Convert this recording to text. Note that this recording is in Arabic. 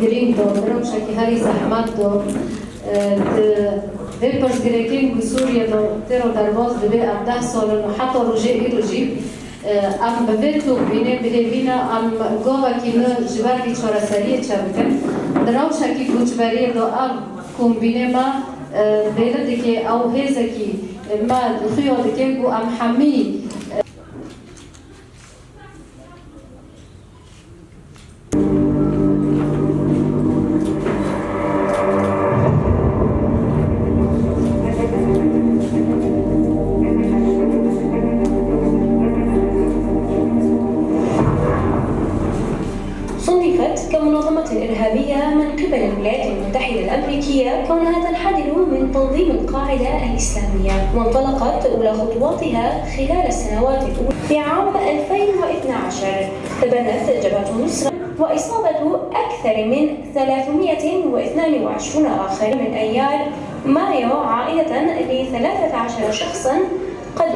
جرين دو دروشة كي هاي زحمات دو دبرز جريكين بسوريا دو تيرو درواز دبي أبدا سولن وحتى روجي ام بفيتو بینه بهینا ام گوه کی نه جبر کی چهار سریه چبکن دروشة کی کوچبری دو ام کومبینه ما بیرد که او هیزه کی ما خیال که گو ام حمی صنفت كمنظمة إرهابية من قبل الولايات المتحدة الأمريكية كونها تنحدر من تنظيم القاعدة الإسلامية، وانطلقت أولى خطواتها خلال السنوات الأولى. في عام 2012 تبنت جبهة النصرة وإصابة أكثر من 322 آخرين من أيار مايو عائدة ل 13 شخصاً قد